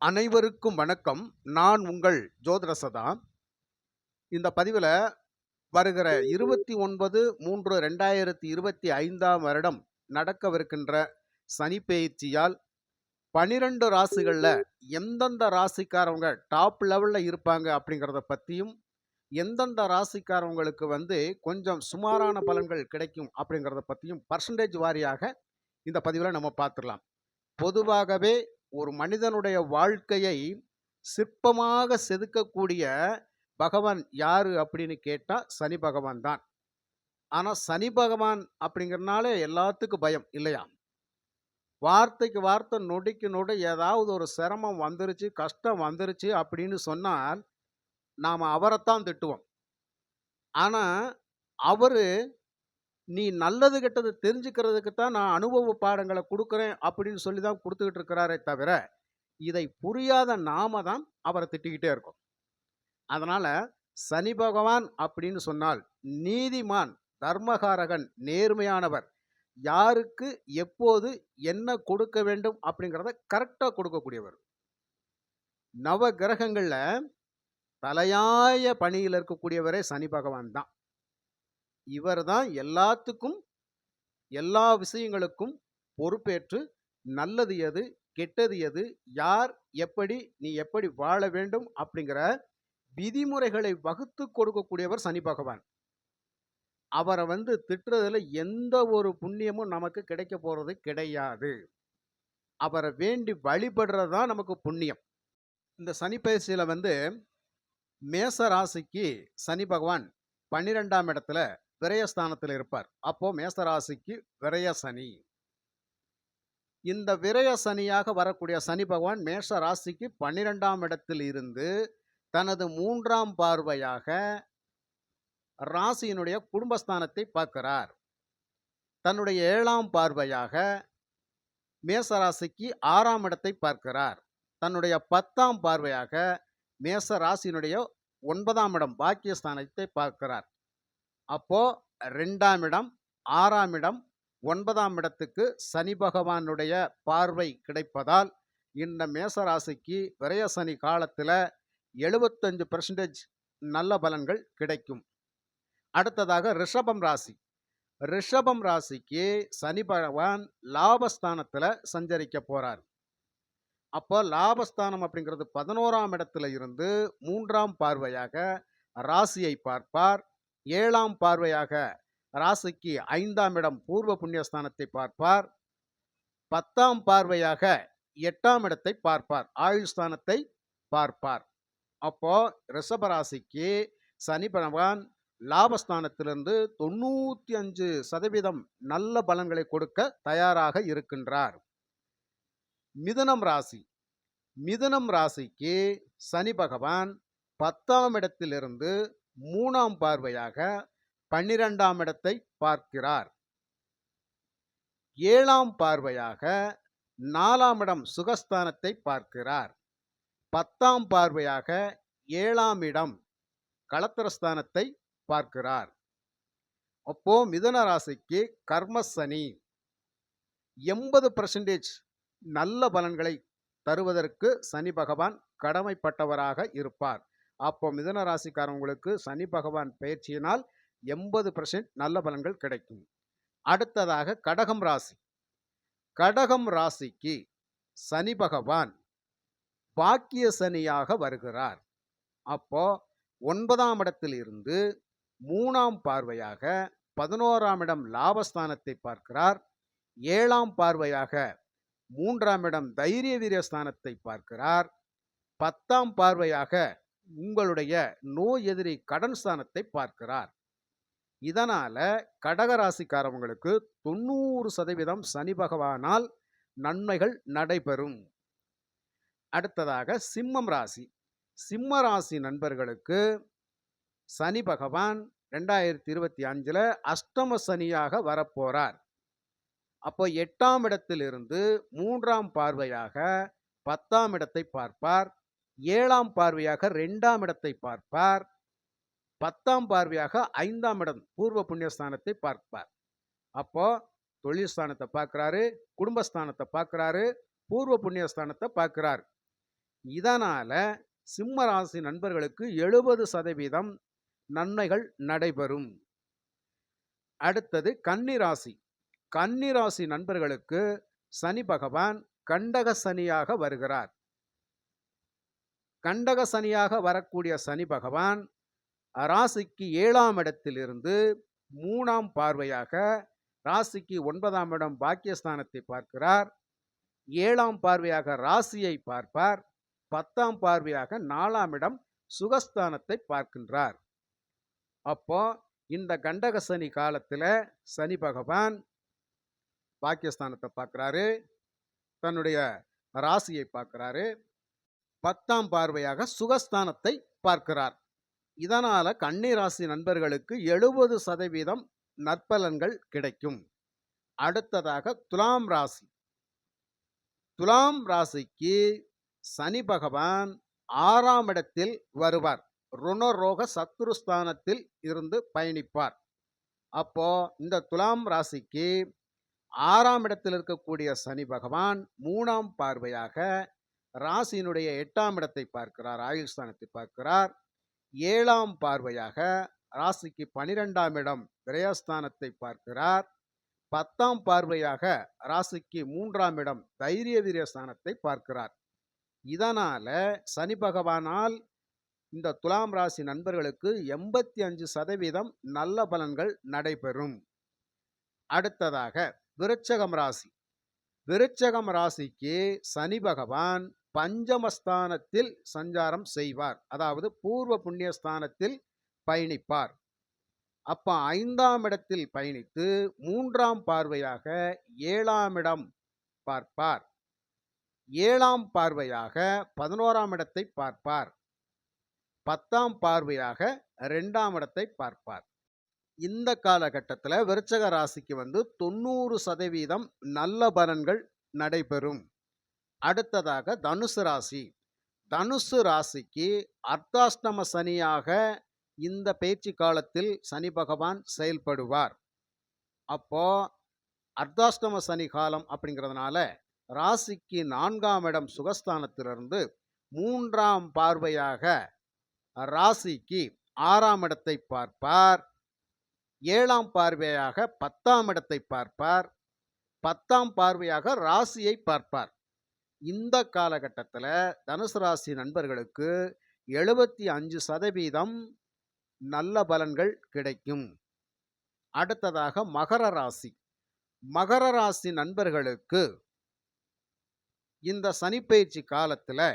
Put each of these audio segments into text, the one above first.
அனைவருக்கும் வணக்கம். நான் உங்கள் ஜோதிட சதா. இந்த பதிவில் வருகிற 29/3/2025 வருடம் நடக்கவிருக்கின்ற சனி பெயர்ச்சியால் 12 ராசிகளில் எந்தெந்த ராசிக்காரவங்க டாப் லெவலில் இருப்பாங்க அப்படிங்கிறத பற்றியும், எந்தெந்த ராசிக்காரவங்களுக்கு கொஞ்சம் சுமாரான பலன்கள் கிடைக்கும் அப்படிங்கிறத பற்றியும் பர்சன்டேஜ் வாரியாக இந்த பதிவில் நம்ம பார்த்துடலாம். பொதுவாகவே ஒரு மனிதனுடைய வாழ்க்கையை சிற்பமாக செதுக்கக்கூடிய பகவான் யாரு அப்படின்னு கேட்டா சனி பகவான் தான். ஆனா சனி பகவான் அப்படிங்கிறனால எல்லாத்துக்கும் பயம் இல்லையா? வார்த்தைக்கு வார்த்தை, நொடிக்கு நொடி ஏதாவது ஒரு சிரமம் வந்துருச்சு, கஷ்டம் வந்துருச்சு அப்படின்னு சொன்னால் நாம அவரைத்தான் திட்டுவோம். ஆனா அவரு நீ நல்லது கெட்டது தெரிஞ்சுக்கிறதுக்கு தான் நான் அனுபவ பாடங்களை கொடுக்குறேன் அப்படின்னு சொல்லி தான் கொடுத்துக்கிட்டு இருக்கிறாரே தவிர, இதை புரியாத நாம தான் அவரை திட்டிக்கிட்டே இருக்கோம். அதனால சனி பகவான் அப்படின்னு சொன்னால் நீதிமான், தர்மகாரகன், நேர்மையானவர். யாருக்கு எப்போது என்ன கொடுக்க வேண்டும் அப்படிங்கிறத கரெக்டா கொடுக்கக்கூடியவர். நவ கிரகங்கள்ல தலையாய பணியில் இருக்கக்கூடியவரே சனி பகவான் தான். இவர் தான் எல்லாத்துக்கும், எல்லா விஷயங்களுக்கும் பொறுப்பேற்று நல்லது எது, கெட்டது எது, யார் எப்படி, நீ எப்படி வாழ வேண்டும் அப்படிங்கிற விதிமுறைகளை வகுத்து கொடுக்கக்கூடியவர் சனி பகவான். அவரை திட்டுறதுல எந்த ஒரு புண்ணியமும் நமக்கு கிடைக்க போறது கிடையாது. அவரை வேண்டி வழிபடுறது தான் நமக்கு புண்ணியம். இந்த சனி பயிற்சியில மேச ராசிக்கு சனி பகவான் 12ஆம் இடத்துல விரயஸ்தானத்தில் இருப்பார். அப்போ மேச ராசிக்கு விரய சனி. இந்த விரய சனியாக வரக்கூடிய சனி பகவான் மேஷ ராசிக்கு 12ஆம் இடத்தில் இருந்து தனது 3ஆம் பார்வையாக ராசியினுடைய குடும்பஸ்தானத்தை பார்க்கிறார். தன்னுடைய 7ஆம் பார்வையாக மேச ராசிக்கு 6ஆம் இடத்தை பார்க்கிறார். தன்னுடைய 10ஆம் பார்வையாக மேச ராசியினுடைய 9ஆம் இடம் பாக்கியஸ்தானத்தை பார்க்கிறார். அப்போ 2ஆம் இடம், 6ஆம் இடம், 9ஆம் இடத்துக்கு சனி பகவானுடைய பார்வை கிடைப்பதால் இந்த மேசராசிக்கு விரய சனி காலத்தில் 75% நல்ல பலன்கள் கிடைக்கும். அடுத்ததாக ரிஷபம் ராசி. ரிஷபம் ராசிக்கு சனி பகவான் லாபஸ்தானத்தில் சஞ்சரிக்க போறார். அப்போ லாபஸ்தானம் அப்படிங்கிறது 11ஆம் இடத்துல இருந்து 3ஆம் பார்வையாக ராசியை பார்ப்பார். 7ஆம் பார்வையாக ராசிக்கு 5ஆம் இடம் பூர்வ புண்ணியஸ்தானத்தை பார்ப்பார். 10ஆம் பார்வையாக 8ஆம் இடத்தை பார்ப்பார், ஆயுள் ஸ்தானத்தை பார்ப்பார். அப்போ ரிஷபராசிக்கு சனி பகவான் லாபஸ்தானத்திலிருந்து 95% நல்ல பலன்களை கொடுக்க தயாராக இருக்கின்றார். மிதுனம் ராசி. மிதுனம் ராசிக்கு சனி பகவான் 10ஆம் இடத்திலிருந்து 3ஆம் பார்வையாக 12ஆம் இடத்தை பார்க்கிறார். 7ஆம் பார்வையாக 4ஆம் இடம் சுகஸ்தானத்தை பார்க்கிறார். 10ஆம் பார்வையாக 7ஆம் இடம் களத்திரஸ்தானத்தை பார்க்கிறார். அப்போ மிதுன ராசிக்கு கர்மசனி 80% நல்ல பலன்களை தருவதற்கு சனி பகவான் கடமைப்பட்டவராக இருப்பார். அப்போ மிதுன ராசிக்காரங்களுக்கு சனி பகவான் பயிற்சியினால் 80% நல்ல பலன்கள் கிடைக்கும். அடுத்ததாக கடகம் ராசி. கடகம் ராசிக்கு சனி பகவான் பாக்கிய சனியாக வருகிறார். அப்போ 9ஆம் இடத்தில் இருந்து 3ஆம் பார்வையாக 11ஆம் இடம் லாபஸ்தானத்தை பார்க்கிறார். 7ஆம் பார்வையாக 3ஆம் இடம் தைரிய வீரியஸ்தானத்தை பார்க்கிறார். 10ஆம் பார்வையாக உங்களுடைய நோய் எதிரி கடன் ஸ்தானத்தை பார்க்கிறார். இதனால கடகராசிக்காரவங்களுக்கு 90% சனி பகவானால் நன்மைகள் நடைபெறும். அடுத்ததாக சிம்மம் ராசி. சிம்ம ராசி நண்பர்களுக்கு சனி பகவான் 2025 அஷ்டம சனியாக வரப்போறார். அப்போ 8ஆம் இடத்திலிருந்து 3ஆம் பார்வையாக 10ஆம் இடத்தை பார்ப்பார். 7ஆம் பார்வையாக 2ஆம் இடத்தை பார்ப்பார். 10ஆம் பார்வையாக 5ஆம் இடம் பூர்வ புண்ணியஸ்தானத்தை பார்ப்பார். அப்போ தொழில் ஸ்தானத்தை பார்க்கிறாரு, குடும்பஸ்தானத்தை பார்க்கிறாரு, பூர்வ புண்ணியஸ்தானத்தை பார்க்கிறார். இதனால சிம்ம ராசி நண்பர்களுக்கு 70% நன்மைகள் நடைபெறும். அடுத்தது கன்னி ராசி. கன்னி ராசி நண்பர்களுக்கு சனி பகவான் கண்டக சனியாக வருகிறார். கண்டக சனியாக வரக்கூடிய சனி பகவான் ராசிக்கு 7ஆம் இடத்திலிருந்து 3ஆம் பார்வையாக ராசிக்கு 9ஆம் இடம் பாக்கியஸ்தானத்தை பார்க்கிறார். 7ஆம் பார்வையாக ராசியை பார்ப்பார். 10ஆம் பார்வையாக 4ஆம் இடம் சுகஸ்தானத்தை பார்க்கின்றார். அப்போ இந்த கண்டக சனி காலத்துல சனி பகவான் பாக்கியஸ்தானத்தை பார்க்கிறாரு, தன்னுடைய ராசியை பார்க்கிறாரு, 10ஆம் பார்வையாக சுகஸ்தானத்தை பார்க்கிறார். இதனால கன்னி ராசி நண்பர்களுக்கு 70% நற்பலன்கள் கிடைக்கும். அடுத்ததாக துலாம் ராசி. துலாம் ராசிக்கு சனி பகவான் 6ஆம் இடத்தில் வருவார். ருணரோக சத்துருஸ்தானத்தில் இருந்து பயணிப்பார். அப்போ இந்த துலாம் ராசிக்கு 6ஆம் இடத்தில் இருக்கக்கூடிய சனி பகவான் 3ஆம் பார்வையாக ராசியினுடைய 8ஆம் இடத்தை பார்க்கிறார், ஆயுள் ஸ்தானத்தை பார்க்கிறார். 7ஆம் பார்வையாக ராசிக்கு 12ஆம் இடம் விரயஸ்தானத்தை பார்க்கிறார். 10ஆம் பார்வையாக ராசிக்கு 3ஆம் இடம் தைரிய வீரியஸ்தானத்தை பார்க்கிறார். இதனால சனி பகவானால் இந்த துலாம் ராசி நண்பர்களுக்கு 85% நல்ல பலன்கள் நடைபெறும். அடுத்ததாக விருச்சகம் ராசி. விருச்சகம் ராசிக்கு சனி பகவான் பஞ்சமஸ்தானத்தில் சஞ்சாரம் செய்வார். அதாவது பூர்வ புண்ணியஸ்தானத்தில் பயணிப்பார். அப்ப 5ஆம் இடத்தில் பயணித்து 3ஆம் பார்வையாக 7ஆம் இடம் பார்ப்பார். 7ஆம் பார்வையாக 11ஆம் இடத்தை பார்ப்பார். 10ஆம் பார்வையாக 2ஆம் இடத்தை பார்ப்பார். இந்த காலகட்டத்தில் விருச்சக ராசிக்கு 90% நல்ல பலன்கள் நடைபெறும். அடுத்ததாக தனுசு ராசி. தனுசு ராசிக்கு அர்த்தாஷ்டம சனியாக இந்த பேச்சு காலத்தில் சனி பகவான் செயல்படுவார். அப்போ அர்த்தாஷ்டம சனி காலம் அப்படிங்கிறதுனால ராசிக்கு 4ஆம் இடம் சுகஸ்தானத்திலிருந்து 3ஆம் பார்வையாக ராசிக்கு 6ஆம் இடத்தை பார்ப்பார். 7ஆம் பார்வையாக 10ஆம் இடத்தை பார்ப்பார். 10ஆம் பார்வையாக ராசியை பார்ப்பார். இந்த காலகட்டத்தில் தனுசு ராசி நண்பர்களுக்கு 75% நல்ல பலன்கள் கிடைக்கும். அடுத்ததாக மகர ராசி. மகர ராசி நண்பர்களுக்கு இந்த சனிப்பெயர்ச்சி காலத்தில்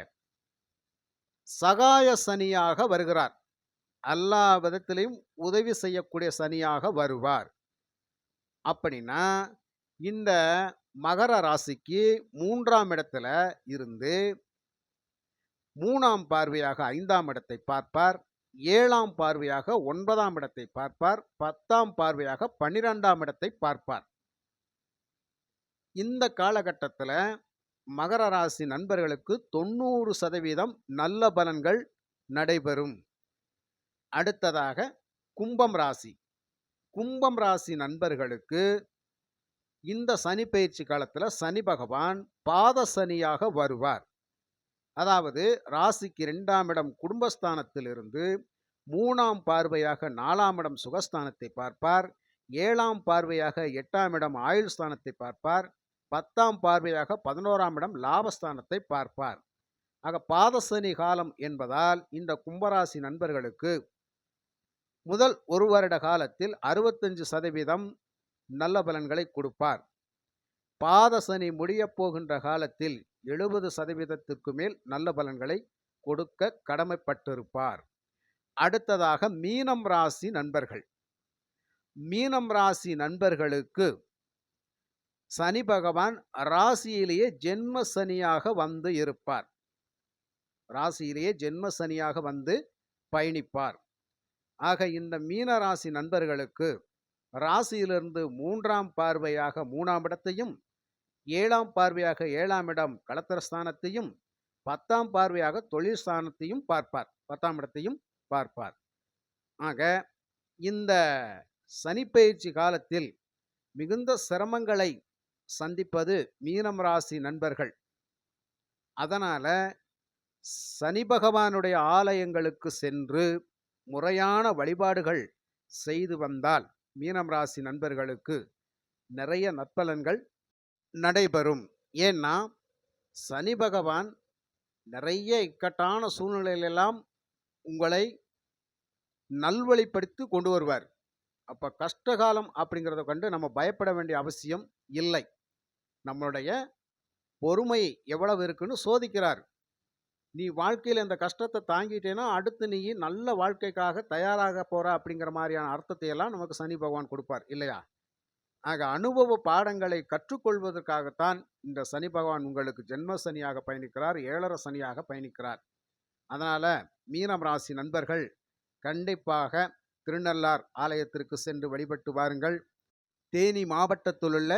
சகாய சனியாக வருகிறார். எல்லா விதத்திலையும் உதவி செய்யக்கூடிய சனியாக வருவார். அப்படின்னா இந்த மகர ராசிக்கு 3ஆம் இடத்துல இருந்து 3ஆம் பார்வையாக 5ஆம் இடத்தை பார்ப்பார். 7ஆம் பார்வையாக 9ஆம் இடத்தை பார்ப்பார். 10ஆம் பார்வையாக 12ஆம் இடத்தை பார்ப்பார். இந்த காலகட்டத்தில் மகர ராசி நண்பர்களுக்கு 90% நல்ல பலன்கள் நடைபெறும். அடுத்ததாக கும்பம் ராசி. கும்பம் ராசி நண்பர்களுக்கு இந்த சனி பயிற்சி காலத்தில் சனி பகவான் பாத சனியாக வருவார். அதாவது ராசிக்கு 2ஆம் இடம் குடும்பஸ்தானத்திலிருந்து 3ஆம் பார்வையாக 4ஆம் இடம் சுகஸ்தானத்தை பார்ப்பார். 7ஆம் பார்வையாக 8ஆம் இடம் ஆயுள் ஸ்தானத்தை பார்ப்பார். 10ஆம் பார்வையாக 11ஆம் இடம் லாபஸ்தானத்தை பார்ப்பார். ஆக பாதசனி காலம் என்பதால் இந்த கும்பராசி நண்பர்களுக்கு முதல் ஒரு வருட காலத்தில் 65% நல்ல பலன்களை கொடுப்பார். பாதசனி முடியப் போகின்ற காலத்தில் 70%க்கு மேல் நல்ல பலன்களை கொடுக்க கடமைப்பட்டிருப்பார். அடுத்ததாக மீனம் ராசி நண்பர்கள். மீனம் ராசி நண்பர்களுக்கு சனி பகவான் ராசியிலேயே ஜென்ம சனியாக வந்து இருப்பார். ராசியிலேயே ஜென்ம சனியாக வந்து பயணிப்பார். ஆக இந்த மீன ராசி நண்பர்களுக்கு ராசியிலிருந்து 3ஆம் பார்வையாக 3ஆம் இடத்தையும் 7ஆம் பார்வையாக 7ஆம் இடம் களத்திரஸ்தானத்தையும் 10ஆம் பார்வையாக தொழில் ஸ்தானத்தையும் பார்ப்பார். 10ஆம் இடத்தையும் பார்ப்பார். ஆக இந்த சனிப்பெயர்ச்சி காலத்தில் மிகுந்த சிரமங்களை சந்திப்பது மீனம் ராசி நண்பர்கள். அதனால சனி பகவானுடைய ஆலயங்களுக்கு சென்று முறையான வழிபாடுகள் செய்து வந்தால் மீனம் ராசி நண்பர்களுக்கு நிறைய நற்பலன்கள் நடைபெறும். ஏன்னா சனி பகவான் நிறைய இக்கட்டான சூழ்நிலையிலெல்லாம் உங்களை நல்வழிப்படுத்தி கொண்டு வருவார். அப்போ கஷ்டகாலம் அப்படிங்கிறத கண்டு நம்ம பயப்பட வேண்டிய அவசியம் இல்லை. நம்மளுடைய பொறுமை எவ்வளவு இருக்குன்னு சோதிக்கிறார். நீ வாழ்க்கையில் இந்த கஷ்டத்தை தாங்கிட்டேன்னா அடுத்து நீ நல்ல வாழ்க்கைக்காக தயாராக போற அப்படிங்கிற மாதிரியான அர்த்தத்தை எல்லாம் நமக்கு சனி பகவான் கொடுப்பார் இல்லையா? ஆக அனுபவ பாடங்களை கற்றுக்கொள்வதற்காகத்தான் இந்த சனி பகவான் உங்களுக்கு ஜென்ம சனியாக பயணிக்கிறார், ஏழரை சனியாக பயணிக்கிறார். அதனால மீனம் ராசி நண்பர்கள் கண்டிப்பாக திருநள்ளார் ஆலயத்திற்கு சென்று வழிபட்டு வாருங்கள். தேனி மாவட்டத்தில் உள்ள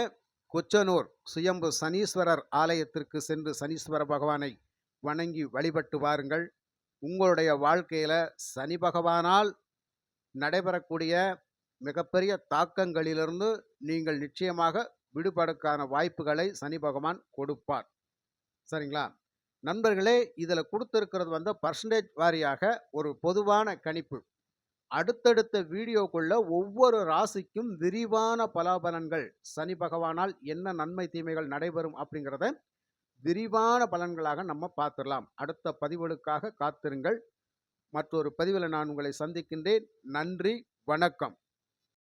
கொச்சனூர் சுயம்பு சனீஸ்வரர் ஆலயத்திற்கு சென்று சனீஸ்வர பகவானை வணங்கி வழிபட்டு வாருங்கள். உங்களுடைய வாழ்க்கையில சனி பகவானால் நடைபெறக்கூடிய மிகப்பெரிய தாக்கங்களிலிருந்து நீங்கள் நிச்சயமாக விடுபடுக்கான வாய்ப்புகளை சனி பகவான் கொடுப்பார். சரிங்களா நண்பர்களே? இதில் கொடுத்துருக்கிறது பர்சன்டேஜ் வாரியாக ஒரு பொதுவான கணிப்பு. அடுத்தடுத்த வீடியோக்குள்ள ஒவ்வொரு ராசிக்கும் விரிவான பலாபலன்கள், சனி பகவானால் என்ன நன்மை தீமைகள் நடைபெறும் அப்படிங்கிறத விரிவான பலன்களாக நம்ம பார்த்துடலாம். அடுத்த பதிவுகளுக்காக காத்திருங்கள். மற்றொரு பதிவில் நான் உங்களை சந்திக்கின்றேன். நன்றி, வணக்கம்.